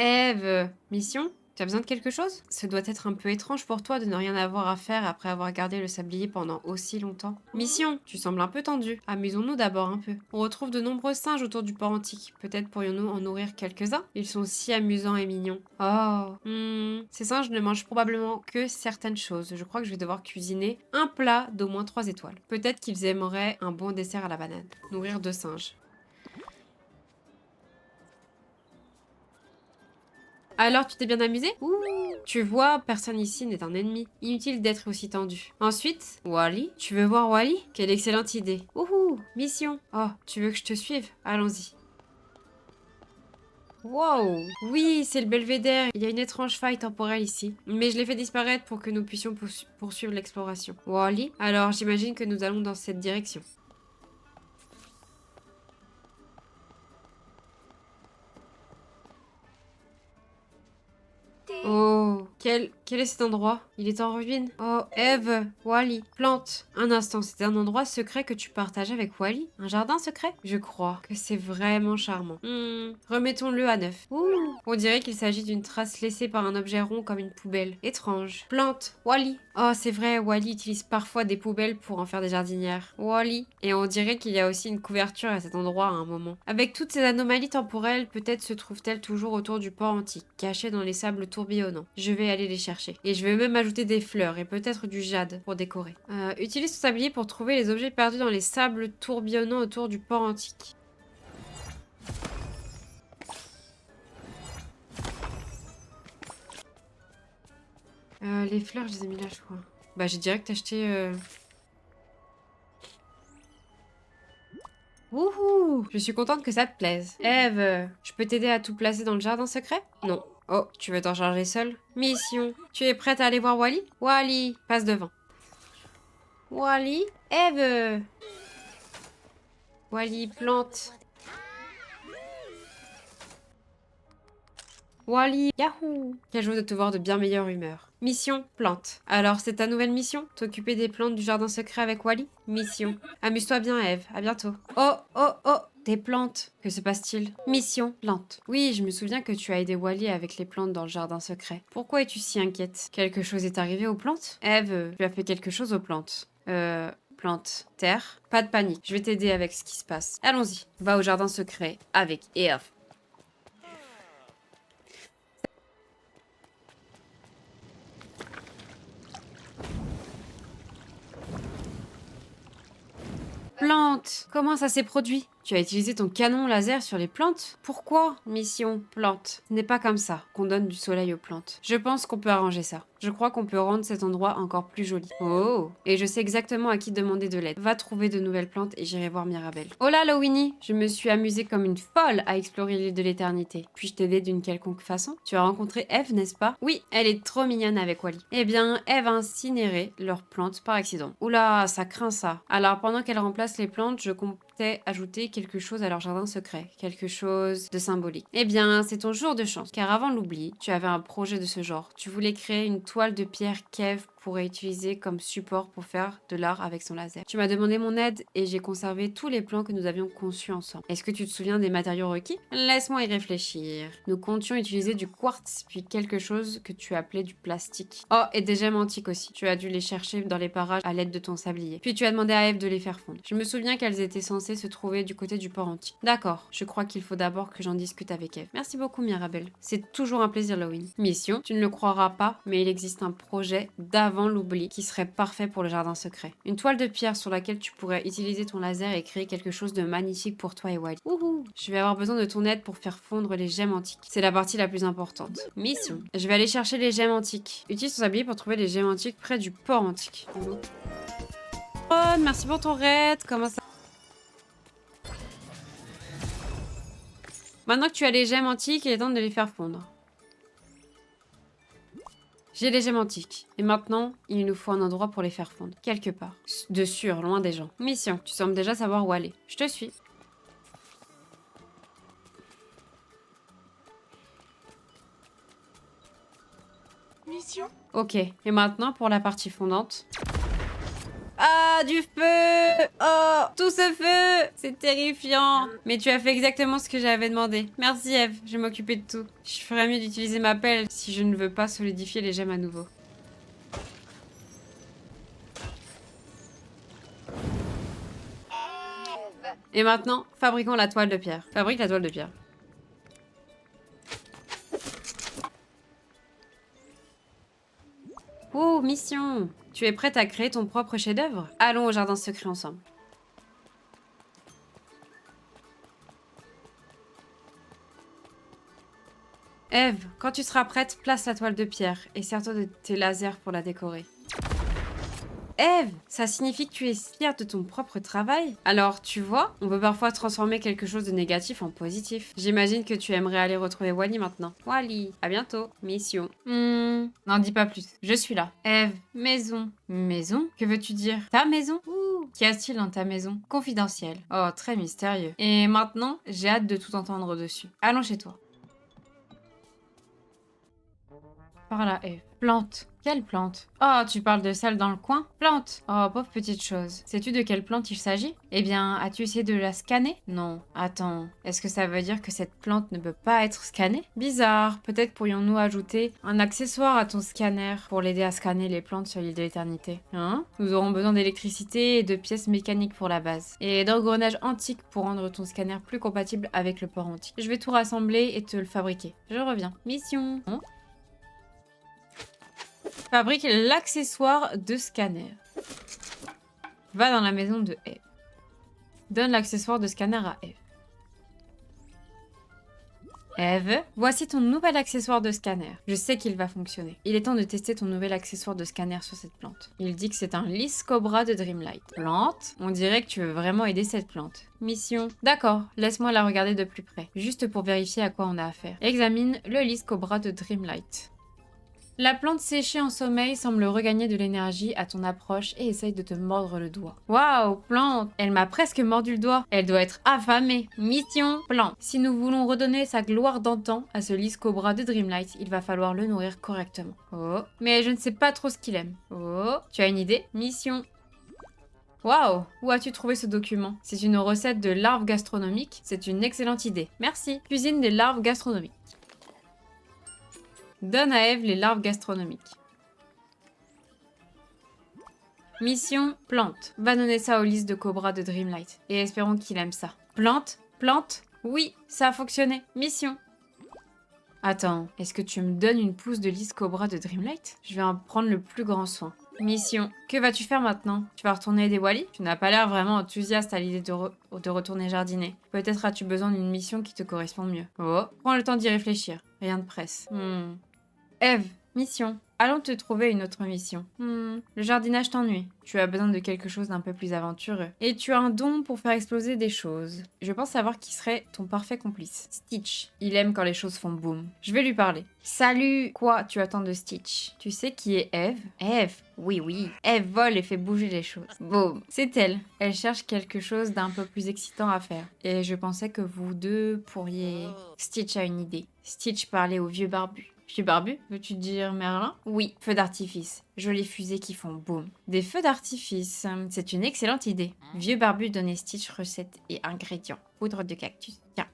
Eve, mission? Tu as besoin de quelque chose? Ce doit être un peu étrange pour toi de ne rien avoir à faire après avoir gardé le sablier pendant aussi longtemps. Mission, tu sembles un peu tendu. Amusons-nous d'abord un peu. On retrouve de nombreux singes autour du port antique. Peut-être pourrions-nous en nourrir quelques-uns? Ils sont si amusants et mignons. Oh, ces singes ne mangent probablement que certaines choses. Je crois que je vais devoir cuisiner un plat d'au moins 3 étoiles. Peut-être qu'ils aimeraient un bon dessert à la banane. Nourrir 2 singes. Alors, tu t'es bien amusé? Ouh. Tu vois, personne ici n'est un ennemi. Inutile d'être aussi tendu. Ensuite, Wally. Tu veux voir Wally? Quelle excellente idée. Ouhou, mission. Oh, tu veux que je te suive? Allons-y. Wow. Oui, c'est le belvédère. Il y a une étrange faille temporelle ici. Mais je l'ai fait disparaître pour que nous puissions poursuivre l'exploration. Wally? Alors, j'imagine que nous allons dans cette direction. Oh, quel est cet endroit? Il est en ruine. Oh, Eve, Wally, plante. Un instant, c'est un endroit secret que tu partages avec Wally? Un jardin secret? Je crois que c'est vraiment charmant. Remettons-le à neuf. Ouh, on dirait qu'il s'agit d'une trace laissée par un objet rond comme une poubelle. Étrange. Plante, Wally. Oh, c'est vrai, Wally utilise parfois des poubelles pour en faire des jardinières. Wally. Et on dirait qu'il y a aussi une couverture à cet endroit à un moment. Avec toutes ces anomalies temporelles, peut-être se trouvent-elles toujours autour du port antique, cachées dans les sables tourbillonnants. Je vais aller les chercher. Et je vais même ajouter des fleurs et peut-être du jade pour décorer. Utilise ton sablier pour trouver les objets perdus dans les sables tourbillonnants autour du port antique. Les fleurs, je les ai mis là, je crois. Bah, j'ai direct acheté... Wouhou! Je suis contente que ça te plaise. Eve, je peux t'aider à tout placer dans le jardin secret? Non. Oh, tu veux t'en charger seule? Mission. Tu es prête à aller voir Wally? Wally, passe devant. Wally? Eve! Wally, plante. Wally, yahoo! Quelle joie de te voir de bien meilleure humeur. Mission, plante. Alors, c'est ta nouvelle mission? T'occuper des plantes du jardin secret avec Wally? Mission. Amuse-toi bien, Eve. À bientôt. Oh, oh, oh! Des plantes. Que se passe-t-il? Mission, plante. Oui, je me souviens que tu as aidé Wally avec les plantes dans le jardin secret. Pourquoi es-tu si inquiète? Quelque chose est arrivé aux plantes? Eve, tu as fait quelque chose aux plantes. Plante, terre. Pas de panique, je vais t'aider avec ce qui se passe. Allons-y. Va au jardin secret avec Eve. Plante! Comment ça s'est produit? Tu as utilisé ton canon laser sur les plantes? Pourquoi? Mission, plante. Ce n'est pas comme ça qu'on donne du soleil aux plantes. Je pense qu'on peut arranger ça. Je crois qu'on peut rendre cet endroit encore plus joli. Oh! Et je sais exactement à qui demander de l'aide. Va trouver de nouvelles plantes et j'irai voir Mirabelle. Oh là, Lowini! Je me suis amusée comme une folle à explorer l'île de l'éternité. Puis-je t'aider d'une quelconque façon? Tu as rencontré Eve, n'est-ce pas? Oui, elle est trop mignonne avec Wally. Eh bien, Eve a incinéré leurs plantes par accident. Oula, ça craint ça. Alors, pendant qu'elle remplace les plantes, je comptais ajouter quelque chose à leur jardin secret. Quelque chose de symbolique. Eh bien, c'est ton jour de chance. Car avant l'oubli, tu avais un projet de ce genre. Tu voulais créer une toile de pierre qu'Eve pourrait utiliser comme support pour faire de l'art avec son laser. Tu m'as demandé mon aide et j'ai conservé tous les plans que nous avions conçus ensemble. Est-ce que tu te souviens des matériaux requis? Laisse-moi y réfléchir. Nous comptions utiliser du quartz, puis quelque chose que tu appelais du plastique. Oh, et des gemmes antiques aussi. Tu as dû les chercher dans les parages à l'aide de ton sablier. Puis tu as demandé à Eve de les faire fondre. Je me souviens qu'elles étaient censées se trouver du côté du port antique. D'accord, je crois qu'il faut d'abord que j'en discute avec Eve. Merci beaucoup, Mirabelle. C'est toujours un plaisir, Lowin. Mission, tu ne le croiras pas, mais il existe un projet d'avant l'oubli qui serait parfait pour le jardin secret. Une toile de pierre sur laquelle tu pourrais utiliser ton laser et créer quelque chose de magnifique pour toi et Wally. Wouhou! Je vais avoir besoin de ton aide pour faire fondre les gemmes antiques. C'est la partie la plus importante. Mission. Je vais aller chercher les gemmes antiques. Utilise ton sablier pour trouver les gemmes antiques près du port antique. Oh, merci pour ton raid. Comment ça... Maintenant que tu as les gemmes antiques, il est temps de les faire fondre. J'ai les gemmes antiques. Et maintenant, il nous faut un endroit pour les faire fondre. Quelque part. De sûr, loin des gens. Mission. Tu sembles déjà savoir où aller. Je te suis. Mission. Ok. Et maintenant, pour la partie fondante. Ah, du feu! Oh, tout ce feu! C'est terrifiant! Mais tu as fait exactement ce que j'avais demandé. Merci Eve, je vais m'occuper de tout. Je ferais mieux d'utiliser ma pelle si je ne veux pas solidifier les gemmes à nouveau. Et maintenant, fabriquons la toile de pierre. Fabrique la toile de pierre. Oh, mission! Tu es prête à créer ton propre chef-d'œuvre? Allons au jardin secret ensemble. Eve, quand tu seras prête, place la toile de pierre et sers-toi de tes lasers pour la décorer. Eve, ça signifie que tu es fière de ton propre travail? Alors, tu vois, on peut parfois transformer quelque chose de négatif en positif. J'imagine que tu aimerais aller retrouver Wally maintenant. Wally, à bientôt. Mission. N'en dis pas plus. Je suis là. Eve, maison. Maison? Que veux-tu dire? Ta maison? Ouh, qu'y a-t-il dans ta maison? Confidentiel. Oh, très mystérieux. Et maintenant, j'ai hâte de tout entendre dessus. Allons chez toi. Par là, Eve. Plante. Quelle plante? Oh, tu parles de celle dans le coin? Plante. Oh, pauvre petite chose. Sais-tu de quelle plante il s'agit? Eh bien, as-tu essayé de la scanner? Non. Attends, est-ce que ça veut dire que cette plante ne peut pas être scannée? Bizarre. Peut-être pourrions-nous ajouter un accessoire à ton scanner pour l'aider à scanner les plantes sur l'île de l'éternité. Hein? Nous aurons besoin d'électricité et de pièces mécaniques pour la base. Et d'engrenages antiques pour rendre ton scanner plus compatible avec le port antique. Je vais tout rassembler et te le fabriquer. Je reviens. Mission. Fabrique l'accessoire de scanner. Va dans la maison de Eve. Donne l'accessoire de scanner à Eve. Eve, voici ton nouvel accessoire de scanner. Je sais qu'il va fonctionner. Il est temps de tester ton nouvel accessoire de scanner sur cette plante. Il dit que c'est un lys cobra de Dreamlight. Plante? On dirait que tu veux vraiment aider cette plante. Mission. D'accord, laisse-moi la regarder de plus près, juste pour vérifier à quoi on a affaire. Examine le lys cobra de Dreamlight. La plante séchée en sommeil semble regagner de l'énergie à ton approche et essaye de te mordre le doigt. Waouh, plante! Elle m'a presque mordu le doigt. Elle doit être affamée. Mission, plante. Si nous voulons redonner sa gloire d'antan à ce lys cobra de Dreamlight, il va falloir le nourrir correctement. Oh, mais je ne sais pas trop ce qu'il aime. Oh, tu as une idée? Mission. Waouh! Où as-tu trouvé ce document? C'est une recette de larves gastronomiques. C'est une excellente idée. Merci. Cuisine des larves gastronomiques. Donne à Eve les larves gastronomiques. Mission, plante. Va donner ça au lys de cobra de Dreamlight. Et espérons qu'il aime ça. Plante? Plante? Oui, ça a fonctionné. Mission. Attends, est-ce que tu me donnes une pousse de lys cobra de Dreamlight? Je vais en prendre le plus grand soin. Mission. Que vas-tu faire maintenant? Tu vas retourner aider Wally? Tu n'as pas l'air vraiment enthousiaste à l'idée de retourner jardiner. Peut-être as-tu besoin d'une mission qui te correspond mieux. Oh, prends le temps d'y réfléchir. Rien de presse. Eve, mission. Allons te trouver une autre mission. Le jardinage t'ennuie. Tu as besoin de quelque chose d'un peu plus aventureux. Et tu as un don pour faire exploser des choses. Je pense savoir qui serait ton parfait complice. Stitch. Il aime quand les choses font boum. Je vais lui parler. Salut. Quoi tu attends de Stitch? Tu sais qui est Eve? Eve? Oui, oui. Eve vole et fait bouger les choses. Boum. C'est elle. Elle cherche quelque chose d'un peu plus excitant à faire. Et je pensais que vous deux pourriez... Stitch a une idée. Stitch parlait au vieux barbu. Vieux barbu, veux-tu dire Merlin? Oui, feux d'artifice. Jolies fusées qui font boum. Des feux d'artifice, c'est une excellente idée. Vieux barbu donnait Stitch recettes et ingrédients. Poudre de cactus. Tiens.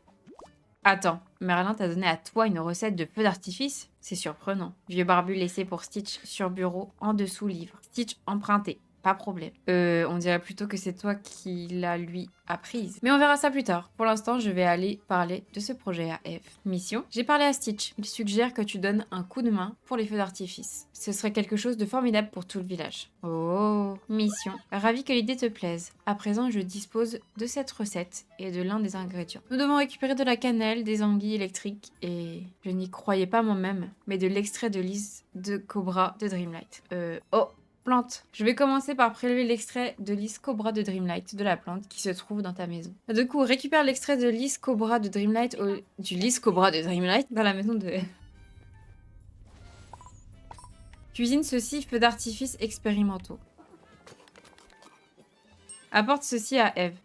Attends, Merlin t'a donné à toi une recette de feux d'artifice? C'est surprenant. Vieux barbu laissé pour Stitch sur bureau, en dessous livre. Stitch emprunté. Pas problème. On dirait plutôt que c'est toi qui l'a lui apprise. Mais on verra ça plus tard. Pour l'instant, je vais aller parler de ce projet à Eve. Mission. J'ai parlé à Stitch. Il suggère que tu donnes un coup de main pour les feux d'artifice. Ce serait quelque chose de formidable pour tout le village. Oh, mission. Ravi que l'idée te plaise. À présent, je dispose de cette recette et de l'un des ingrédients. Nous devons récupérer de la cannelle, des anguilles électriques et... Je n'y croyais pas moi-même, mais de l'extrait de lys de cobra de Dreamlight. Oh, plante. Je vais commencer par prélever l'extrait de lys cobra de Dreamlight de la plante qui se trouve dans ta maison. Du coup, récupère l'extrait de lys cobra de Dreamlight du lys cobra de Dreamlight dans la maison de... Cuisine ceci, feux d'artifice expérimentaux. Apporte ceci à Eve.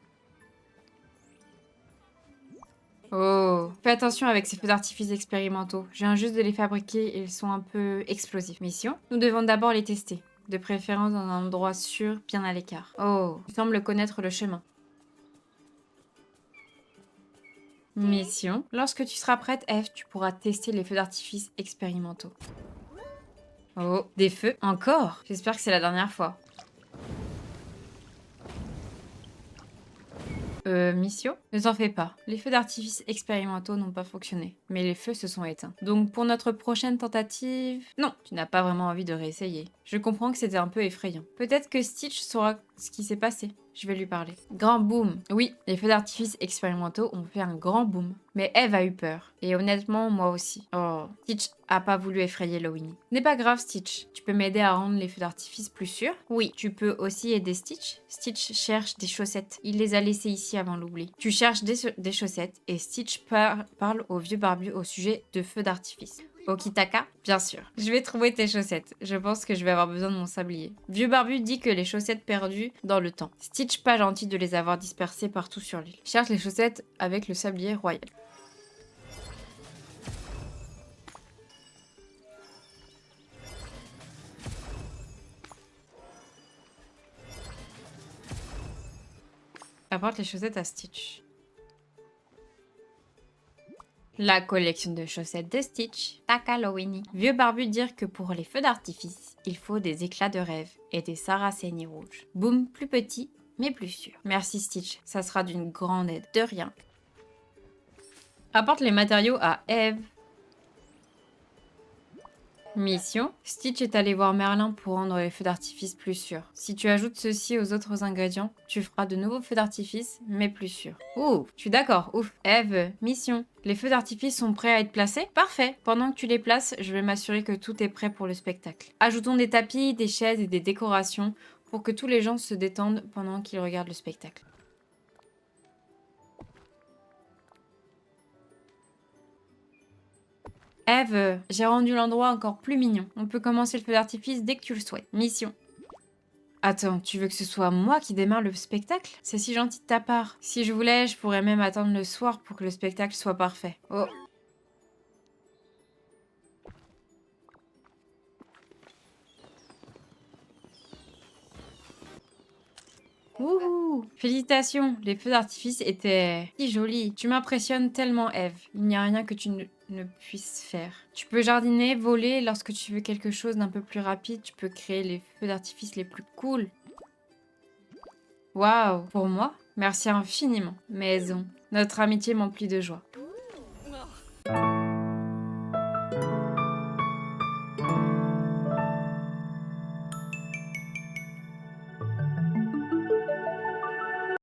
Oh, fais attention avec ces feux d'artifice expérimentaux. Je viens juste de les fabriquer et ils sont un peu explosifs. Mission, nous devons d'abord les tester. De préférence dans un endroit sûr, bien à l'écart. Oh, tu sembles connaître le chemin. Mission. Lorsque tu seras prête, Eve, tu pourras tester les feux d'artifice expérimentaux. Oh, des feux? Encore? J'espère que c'est la dernière fois. Mission? Ne t'en fais pas. Les feux d'artifice expérimentaux n'ont pas fonctionné, mais les feux se sont éteints. Donc pour notre prochaine tentative... Non, tu n'as pas vraiment envie de réessayer. Je comprends que c'était un peu effrayant. Peut-être que Stitch saura ce qui s'est passé. Je vais lui parler. Grand boom. Oui, les feux d'artifice expérimentaux ont fait un grand boom. Mais Eve a eu peur. Et honnêtement, moi aussi. Oh, Stitch a pas voulu effrayer Lowini. N'est pas grave, Stitch. Tu peux m'aider à rendre les feux d'artifice plus sûrs? Oui. Tu peux aussi aider Stitch. Stitch cherche des chaussettes. Il les a laissées ici avant l'oubli. Tu cherches des chaussettes et Stitch parle au vieux barbu au sujet de feux d'artifice. Okitaka? Bien sûr. Je vais trouver tes chaussettes. Je pense que je vais avoir besoin de mon sablier. Vieux barbu dit que les chaussettes perdues dans le temps. Stitch pas gentil de les avoir dispersées partout sur l'île. Cherche les chaussettes avec le sablier royal. Apporte les chaussettes à Stitch. La collection de chaussettes de Stitch, Takalowini. Vieux barbu dire que pour les feux d'artifice, il faut des éclats de rêve et des saracénies rouges. Boum, plus petit, mais plus sûr. Merci Stitch, ça sera d'une grande aide. De rien. Apporte les matériaux à Eve. Mission. Stitch est allé voir Merlin pour rendre les feux d'artifice plus sûrs. Si tu ajoutes ceci aux autres ingrédients, tu feras de nouveaux feux d'artifice, mais plus sûrs. Ouh, je suis d'accord, ouf. Eve, mission. Les feux d'artifice sont prêts à être placés? Parfait. Pendant que tu les places, je vais m'assurer que tout est prêt pour le spectacle. Ajoutons des tapis, des chaises et des décorations pour que tous les gens se détendent pendant qu'ils regardent le spectacle. Eve, j'ai rendu l'endroit encore plus mignon. On peut commencer le feu d'artifice dès que tu le souhaites. Mission. Attends, tu veux que ce soit moi qui démarre le spectacle? C'est si gentil de ta part. Si je voulais, je pourrais même attendre le soir pour que le spectacle soit parfait. Oh. Wouhou! Félicitations, les feux d'artifice étaient si jolis. Tu m'impressionnes tellement, Eve. Il n'y a rien que tu ne puisses faire. Tu peux jardiner, voler. Lorsque tu veux quelque chose d'un peu plus rapide, tu peux créer les feux d'artifice les plus cool. Waouh! Pour moi? Merci infiniment. Maison. Notre amitié m'emplit de joie.